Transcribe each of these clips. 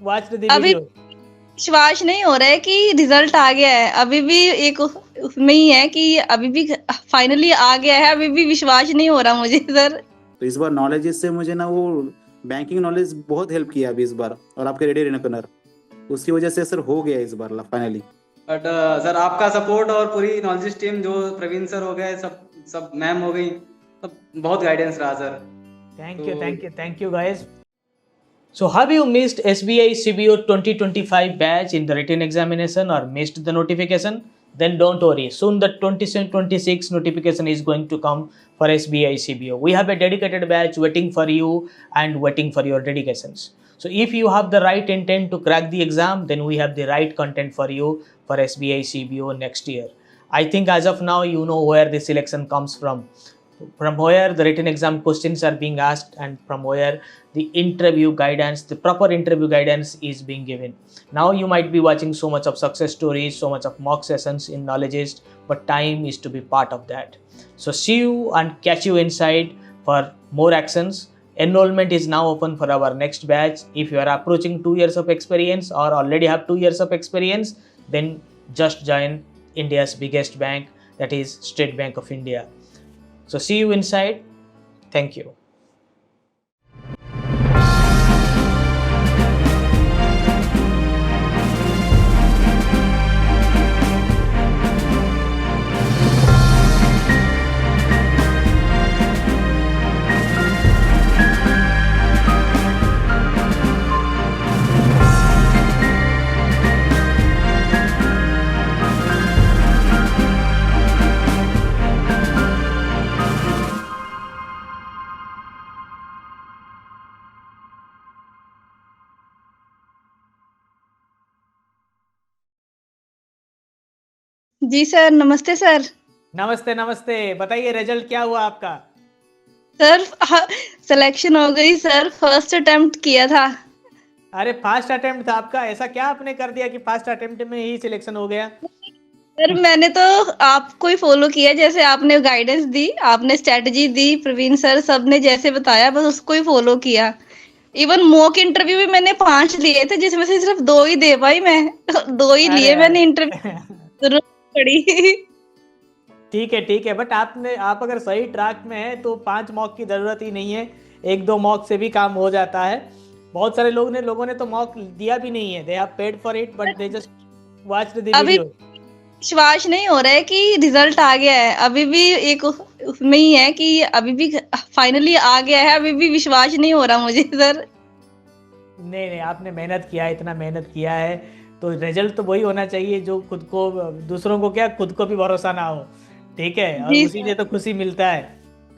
watched the अभी video. विश्वास नहीं हो रहा है कि रिजल्ट आ गया है। अभी भी एक उसमें ही है कि अभी भी फाइनली आ गया है, अभी भी विश्वास नहीं हो रहा मुझे सर। तो इस बार नॉलेज से मुझे ना वो बैंकिंग नॉलेज बहुत हेल्प किया अभी इस बार, और आपके रेडी रेनर उसकी वजह से सर हो गया इस बार फाइनली। बट सर आपका सपोर्ट और पूरी नॉलेज टीम जो प्रवीण सर हो गए, सब सब मैम हो गई, सब बहुत गाइडेंस रहा sir. Thank you guys. So have you missed SBI CBO 2025 batch in the written examination or missed the notification? Then don't worry. Soon the 2026 notification is going to come for SBI CBO. We have a dedicated batch waiting for you and waiting for your dedications. So if you have the right intent to crack the exam, then we have the right content for you for SBI CBO next year. I think as of now, you know where the selection comes from where the written exam questions are being asked, and from where the interview guidance, the proper interview guidance is being given. Now you might be watching so much of success stories, so much of mock sessions in Knowledgeist, but time is to be part of that. So see you and catch you inside for more actions. Enrollment is now open for our next batch. If you are approaching 2 years of experience or already have 2 years of experience, then just join India's biggest bank, that is State Bank of India. So see you inside. Thank you. जी sir, नमस्ते sir. नमस्ते नमस्ते, बताइए result क्या हुआ आपका? Sir selection हो गई सर, फर्स्ट अटेम्प्ट किया था। अरे फर्स्ट अटेम्प्ट था आपका? ऐसा क्या आपने कर दिया कि फर्स्ट अटेम्प्ट में ही सिलेक्शन हो गया? सर मैंने तो आपको ही फॉलो किया, जैसे आपने गाइडेंस दी, आपने स्ट्रेटजी दी, प्रवीण सर सब ने जैसे बताया बस उसको ही फॉलो किया। इवन मॉक इंटरव्यू भी मैंने 5 लिए थे, जिसमें से सिर्फ 2 ही दे पाई मैं। 2 ही लिए मैंने इंटरव्यू, जरूरत पड़ी। ठीक है, बट आप अगर सही ट्रैक में है तो 5 मॉक की जरूरत ही नहीं है, 1-2 मॉक से भी काम हो जाता है। बहुत सारे लोगों ने तो मॉक दिया भी नहीं है, they have paid for it but they just watched the video. विश्वास नहीं हो रहा है कि रिजल्ट आ गया है। अभी भी एक उसमें ही है कि अभी भी फाइनली आ गया है, अभी भी विश्वास नहीं हो रहा मुझे सर। नहीं, आपने मेहनत किया है, इतना मेहनत किया है तो रिजल्ट तो वही होना चाहिए जो खुद को, दूसरों को क्या, खुद को भी भरोसा ना हो। ठीक है, और उसी से तो खुशी मिलता है।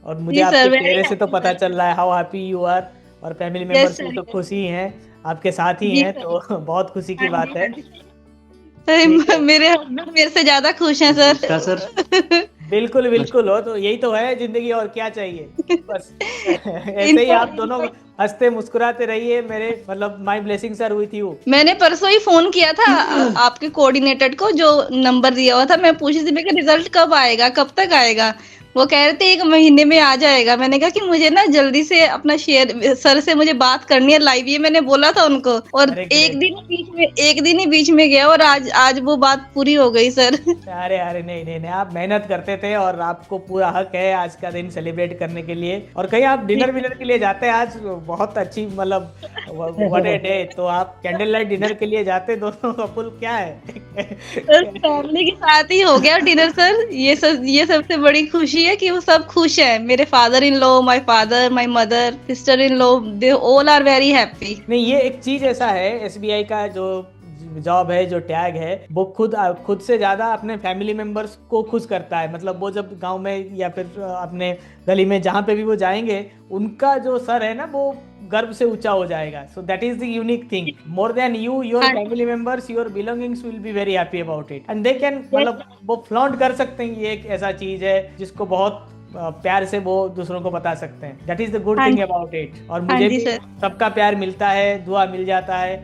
और मुझे आपके चेहरे से तो पता चल रहा है हाउ हैप्पी यू आर, और फैमिली मेंबर्स भी तो खुशी हैं, आपके साथ ही हैं, तो बहुत खुशी की बात है। मेरे हस्बैंड मेरे से ज्यादा खुश हैं सर। बिल्कुल हो, तो यही तो है जिंदगी, और क्या चाहिए। बस ऐसे ही आप दोनों हंसते मुस्कुराते रहिए। मेरे मतलब my blessings are with you. मैंने परसों ही फोन किया था आपके कोऑर्डिनेटर को, जो नंबर दिया हुआ था। मैं पूछी थी मैं रिजल्ट कब आएगा, कब तक आएगा। वो कह रहे थे 1 महीने में आ जाएगा। मैंने कहा कि मुझे ना जल्दी से अपना शेयर, सर से मुझे बात करनी है लाइव, ये मैंने बोला था उनको। और एक दिन ही बीच में गया, और आज वो बात पूरी हो गई सर। अरे नहीं, आप मेहनत करते थे और आपको पूरा हक है आज का दिन सेलिब्रेट करने के लिए। और कहीं आप डिनर विनर के लिए जाते हैं आज, बहुत अच्छी मतलब व्हाट ए डे। तो आप कैंडल लाइट डिनर के लिए जाते, दोनों कपल क्या है फैमिली के साथ ही हो गया डिनर सर। ये सबसे बड़ी खुशी है कि वो सब खुश है। मेरे father in law, my father, my mother, sister in law, they all are very happy. नहीं, ये एक चीज ऐसा है, एसबीआई का जो जॉब है, जो टैग है, वो खुद से ज्यादा अपने फैमिली मेंबर्स को खुश करता है। मतलब वो जब गांव में या फिर अपने गली में जहाँ पे भी वो जाएंगे, उनका जो सर है ना, वो गर्व से ऊंचा हो जाएगा। So that is the unique thing, more than you, your family members, your belongings will be very happy about it, and they can, मतलब वो फ्लॉन्ट कर सकते हैं। ये एक ऐसा चीज है जिसको बहुत प्यार से वो दूसरों को बता सकते हैं। That is the good thing about it. और मुझे भी सबका प्यार मिलता है, दुआ मिल जाता है,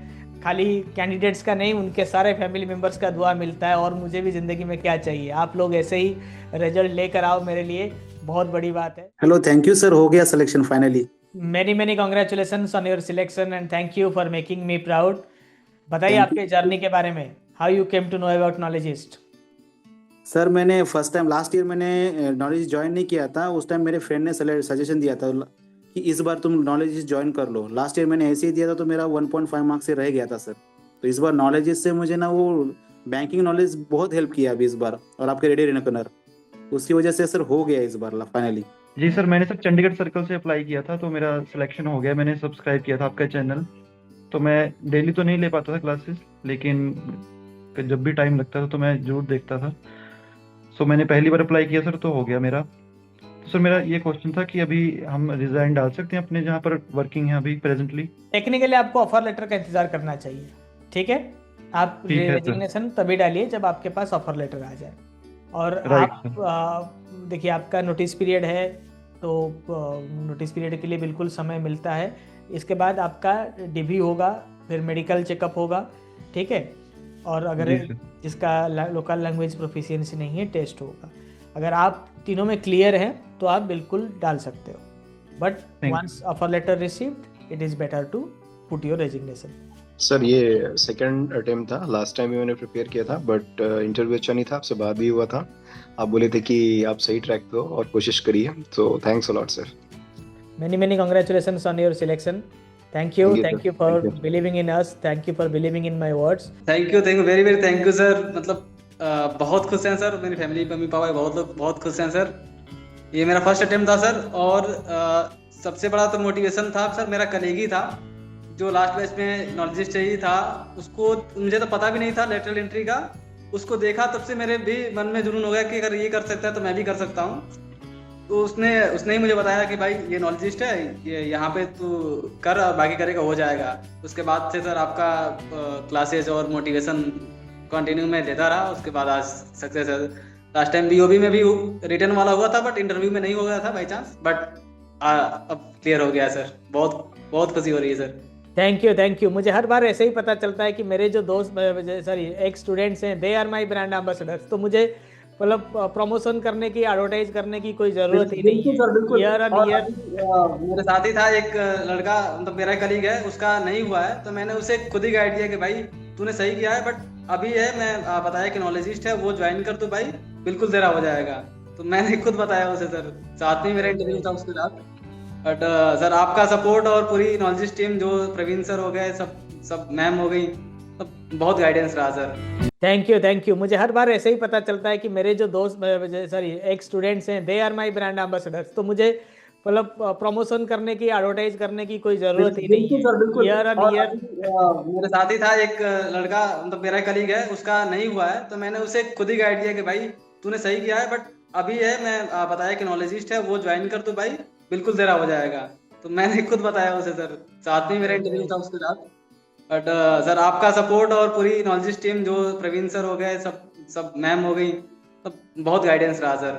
खाली कैंडिडेट्स का नहीं, उनके सारे फैमिली मेंबर्स का दुआ मिलता है। और मुझे भी जिंदगी में क्या चाहिए, आप लोग ऐसे ही रिजल्ट लेकर आओ, मेरे लिए बहुत बड़ी बात है। हेलो, थैंक यू सर, हो गया selection finally. many congratulations on your selection and thank you for making me proud. बताइए Thank आपके जर्नी के बारे में, how you came to know about Knowledgeist. Sir मैंने फर्स्ट टाइम लास्ट ईयर मैंने knowledge join नहीं किया था। उस टाइम मेरे फ्रेंड ने सजेशन दिया था कि इस बार तुम नॉलेज ज्वाइन कर लो। लास्ट ईयर मैंने ऐसे ही दिया था तो मेरा 1.5 मार्क्स से रह गया था सर। तो इस बार नॉलेज से मुझे ना वो बैंकिंग नॉलेज बहुत हेल्प किया अभी इस बार, और आपके रेडी रेनकनर उसकी वजह से सर हो गया इस बार फाइनली। जी सर, मैंने सर चंडीगढ़ सर्कल से अप्लाई किया था तो मेरा सिलेक्शन हो गया। मैंने सब्सक्राइब किया था आपका चैनल। तो मैं डेली तो नहीं ले पाता था क्लासेस, लेकिन जब भी टाइम लगता था तो मैं जरूर देखता था। सो मैंने पहली बार अप्लाई किया सर, तो हो गया मेरा। तो सर मेरा ये क्वेश्चन था कि अभी हम रिजाइन डाल सकते हैं अपने जहाँ पर वर्किंग है अभी प्रेजेंटली? टेक्निकली आपको ऑफर लेटर का इंतजार करना चाहिए, ठीक है? आप ठीक है सर। रेजिग्नेशन तभी डालिए जब आपके पास ऑफर लेटर आ जाए। और राइट आप देखिए, आपका नोटिस पीरियड है, तो नोटिस पीरियड के लिए बिल्कुल समय मिलता है। इसके बाद आपका डिवी होगा, फिर मेडिकल चेकअप होगा, ठीक है? और अगर जी सर। जिसका लोकल लैंग्वेज प्रोफिशिएंसी नहीं है, टेस्ट होगा। अगर आप तीनों में क्लियर हैं तो आप बिल्कुल डाल सकते हो, but Thank you. Once offer letter received it is better to put your resignation. Sir ये सेकंड अटेम्प्ट था, लास्ट टाइम भी मैंने प्रिपेयर किया था बट इंटरव्यू अच्छा नहीं था, आपसे बात भी हुआ था। आप बोले थे कि आप सही ट्रैक पे हो और कोशिश करिए, तो thanks a lot sir. Many congratulations on your selection. Thank you Thank you, sir. for Thank you. believing in us. Thank you for believing in my words. Thank you very thank you sir. मतलब बहुत खुश हैं sir, मेरी family mummy papa बहुत लोग बहुत खुश हैं सर। ये मेरा फर्स्ट अटेम्प्ट था सर, और सबसे बड़ा तो मोटिवेशन था सर मेरा कलीग ही था जो लास्ट बैच में नॉलेजिस्ट ही था। उसको मुझे तो पता भी नहीं था लेटरल एंट्री का। उसको देखा तब से मेरे भी मन में जुनून हो गया कि अगर ये कर सकता है तो मैं भी कर सकता हूँ। तो उसने ही मुझे बताया कि भाई ये नॉलेजिस्ट है, ये यहाँ पे तू कर, बाकी करेगा हो जाएगा। उसके बाद से सर आपका क्लासेस और मोटिवेशन कंटिन्यू में देता रहा। उसके बाद आज सक्सेस है। लास्ट टाइम बीओबी में भी रिटर्न वाला हुआ था बट इंटरव्यू में नहीं हो गया था बाई चांस, बट अब क्लियर हो गया सर। बहुत खुशी हो रही है सर। Thank you. मुझे हर बार ऐसे ही पता चलता है कि मेरे जो दोस्त सॉरी एक स्टूडेंट्स हैं, they are my brand ambassadors. तो मुझे मतलब प्रमोशन करने की, एडवर्टाइज करने की कोई जरूरत ही नहीं है। ईयर ऑन ईयर मेरे साथ ही था एक लड़का, मतलब मेरा कलीग है, उसका नहीं हुआ है तो मैंने उसे खुद ही गाइड दिया कि भाई तूने सही किया है, बट अभी है मैं बताया कि नॉलेजिस्ट है वो ज्वाइन कर, तो भाई बिल्कुल तेरा हो जाएगा। तो मैंने खुद बताया उसे सर, साथ में मेरा इंटरव्यू था उसके साथ। बट सर आपका सपोर्ट और पूरी नॉलेजिस्ट टीम, जो प्रवीण सर हो गए, सब मैम हो गई, सब बहुत गाइडेंस रहा सर। Thank you. मुझे हर बार ऐसे ही पता चलता है कि मेरे जो दोस्त सॉरी एक स्टूडेंट्स हैं, they are my brand ambassadors. तो मुझे मतलब प्रमोशन करने की, एडवर्टाइज करने की कोई जरूरत ही नहीं है। ईयर ऑन ईयर मेरे साथ ही था एक लड़का, मतलब मेरा कलीग है, उसका नहीं हुआ है तो मैंने उसे खुद ही गाइड दिया कि भाई तूने सही किया है, बट अभी है मैं बताया कि नॉलेजिस्ट है वो ज्वाइन कर, तो भाई बिल्कुल तेरा हो जाएगा। तो मैंने खुद बताया उसे सर, साथ में मेरा इंटरव्यू था उसके साथ। बट सर आपका सपोर्ट और पूरी नॉलेजिस्ट टीम, जो प्रवीण सर हो गए, सब मैम हो गई, सब बहुत गाइडेंस रहा sir.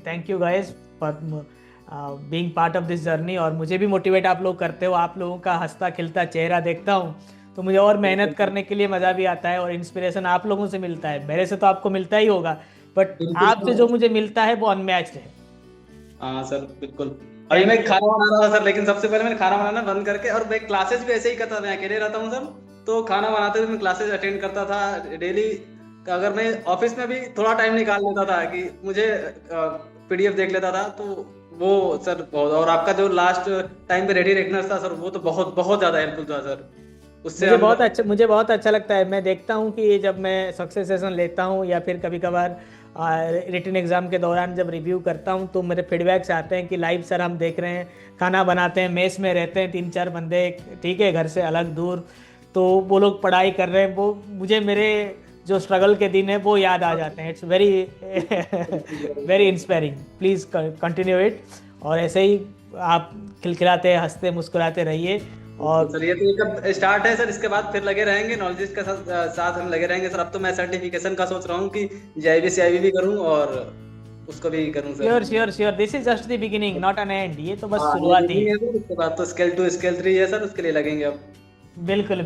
Thank you guys for being part of this journey. और मुझे भी मोटिवेट आप लोग करते हो। आप लोगों का हंसता खिलता चेहरा देखता हूँ तो मुझे और मेहनत करने के लिए मज़ा भी आता है, और इंस्पिरेशन आप लोगों से मिलता है। मेरे से तो आपको मिलता ही होगा, बट आपसे जो मुझे मिलता है वो अनमैच्ड है। हाँ सर बिल्कुल। अभी मैं खाना बना रहा था सर, लेकिन सबसे पहले मैंने खाना बनाना बंद करके, और मैं क्लासेस भी ऐसे ही करता था। मैं अकेले रहता हूँ सर, तो खाना बनाते हुए मैं क्लासेस अटेंड करता था डेली। अगर मैं ऑफिस में भी थोड़ा टाइम निकाल लेता था कि मुझे पीडीएफ देख लेता था, तो वो सर बहुत। और आपका जो लास्ट टाइम पे रेडी रेकनर्स था सर, वो तो बहुत ज्यादा हेल्पफुल था सर। उससे मुझे बहुत अच्छा लगता है। मैं देखता हूँ कि जब मैं सक्सेस सेशन लेता हूँ या फिर कभी कभार रिटन एग्ज़ाम के दौरान जब रिव्यू करता हूँ, तो मेरे फीडबैक्स आते हैं कि लाइव सर हम देख रहे हैं, खाना बनाते हैं, मेस में रहते हैं 3-4 बंदे, ठीक है, घर से अलग दूर, तो वो लोग पढ़ाई कर रहे हैं। वो मुझे मेरे जो स्ट्रगल के दिन है वो याद आ जाते हैं। It's very inspiring. Please continue it, और ऐसे ही आप खिलखिलाते हंसते मुस्कुराते रहिए। और सर ये तो एक स्टार्ट है सर, इसके बाद फिर लगे रहेंगे नॉलेजिस्ट के साथ हम लगे रहेंगे सर। अब तो मैं सर्टिफिकेशन का सोच रहा हूँ कि JIB CIB भी करूँ और उसको भी करूँ sir. Sure this is just the beginning, not an and. ये तो बस शुरुआत ही है। उसके बाद तो स्केल 2 स्केल 3 है सर, उसके लिए लगेंगे अब। बिल्कुल